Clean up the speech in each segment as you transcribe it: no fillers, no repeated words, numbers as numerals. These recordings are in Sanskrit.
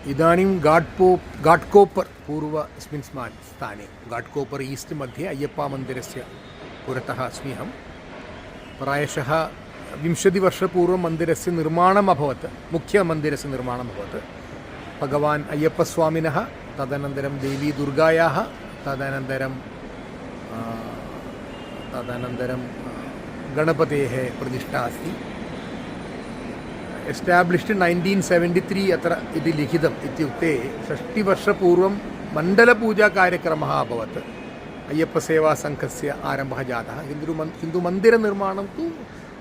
इदानीं घाट्कोपर् पूर्व अस्मिन् स्थाने घाट्कोपर् ईस्ट् मध्ये अय्यप्पामन्दिरस्य पुरतः अस्मि अहं। प्रायशः 20 वर्षपूर्वं मन्दिरस्य निर्माणम् अभवत्, मुख्यमन्दिरस्य निर्माणम् अभवत्। भगवान् अय्यप्पस्वामिनः, तदनन्तरं देवी दुर्गायाः, तदनन्तरं गणपतेः प्रतिष्ठा अस्ति। एस्टाब्लिश्ड् 1973 अत्र इति लिखितम्। इत्युक्ते 60 वर्षपूर्वं मण्डलपूजाकार्यक्रमः अभवत्, अय्यप्पसेवासङ्घस्य आरम्भः जातः। किन्तु मन्दिरनिर्माणं तु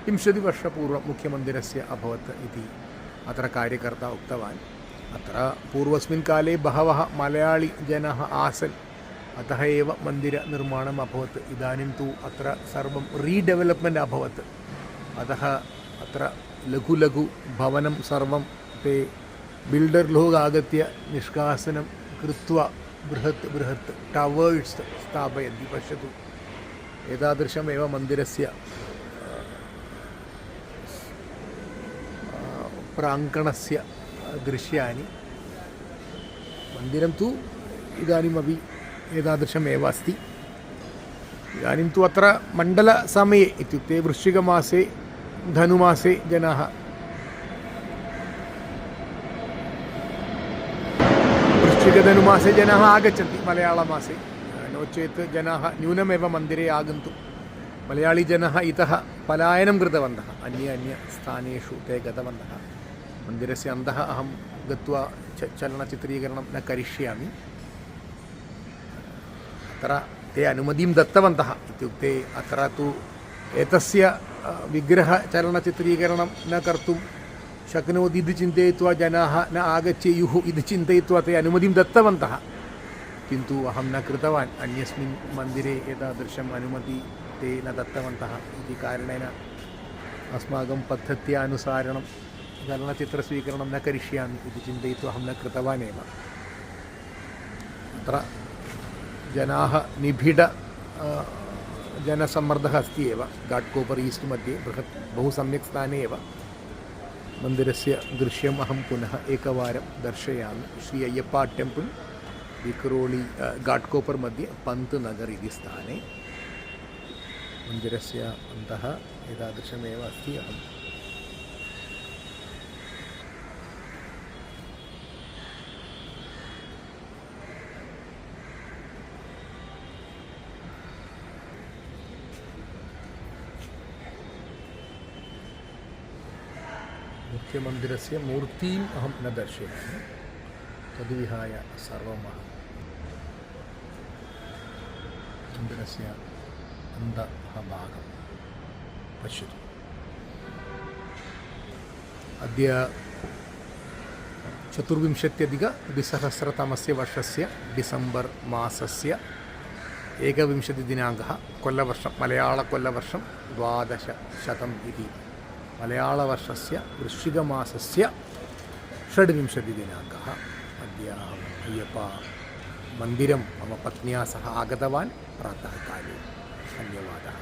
20 वर्षपूर्वं मुख्यमन्दिरस्य अभवत् इति अत्र कार्यकर्ता उक्तवान्। अत्र पूर्वस्मिन् काले बहवः मलयाळीजनाः आसन्, अतः एव मन्दिरनिर्माणम् अभवत्। इदानीं तु अत्र सर्वं रीडेवलप्मेण्ट् अभवत्, अतः अत्र लघु लघु भवनं सर्वं ते बिल्डर् लोग् आगत्य निष्कासनं कृत्वा बृहत् टवर्स् स्थापयन्ति। पश्यतु, एतादृशमेव मन्दिरस्य प्राङ्गणस्य दृश्यानि। मन्दिरं तु इदानीमपि एतादृशमेव अस्ति। इदानीं तु अत्र मण्डलसमये, इत्युक्ते वृश्चिकमासे धनुमासे जनाः वृश्चिकधनुमासे जनाः आगच्छन्ति, मलयाळमासे नो चेत् जनाः न्यूनमेव मन्दिरे आगन्तुं। मलयाळीजनाः इतः पलायनं कृतवन्तः, अन्यस्थानेषु ते गतवन्तः। मन्दिरस्य अन्तः अहं गत्वा चलनचित्रीकरणं न करिष्यामि। अत्र ते अनुमतिं दत्तवन्तः, इत्युक्ते अत्र तु एतस्य विग्रहचलनचित्रीकरणं न कर्तुं शक्नोति इति चिन्तयित्वा जनाः न आगच्छेयुः इति चिन्तयित्वा ते अनुमतिं दत्तवन्तः। किन्तु अहं न कृतवान्। अन्यस्मिन् मन्दिरे एतादृशम् अनुमतिः ते न दत्तवन्तः इति कारणेन अस्माकं पद्धत्या अनुसारणं चलनचित्रस्वीकरणं न करिष्यामि इति चिन्तयित्वा अहं न कृतवान् एव। अत्र जनाः निबिड जनसम्मर्दः अस्ति एव। घाट्कोपर् ईस्ट् मध्ये बहु सम्यक् स्थाने एव मन्दिरस्य दृश्यम् अहं पुनः एकवारं दर्शयामि। श्री अय्यप्पा टेम्पल्, विक्रोळि, घाट्कोपर् मध्ये पन्त् नगर् इति स्थाने मन्दिरस्य अन्तः एतादृशमेव अस्ति। अहं मुख्यमन्दिरस्य मूर्तिम् अहं न दर्शयामि, तद्विहाय सर्वं मन्दिरस्य अन्तः भागं पश्यतु। अद्य 24-2020 वर्षस्य डिसेम्बर् मासस्य 21 दिनाङ्कः, कोल्लवर्षं, मलयाळकोल्लवर्षं 1200 इति मलयाळवर्षस्य वृश्चिकमासस्य 26 दिनाङ्कः। अद्य अहम् अय्यप्पा मन्दिरं मम पत्न्या सह आगतवान् प्रातःकाले। धन्यवादः।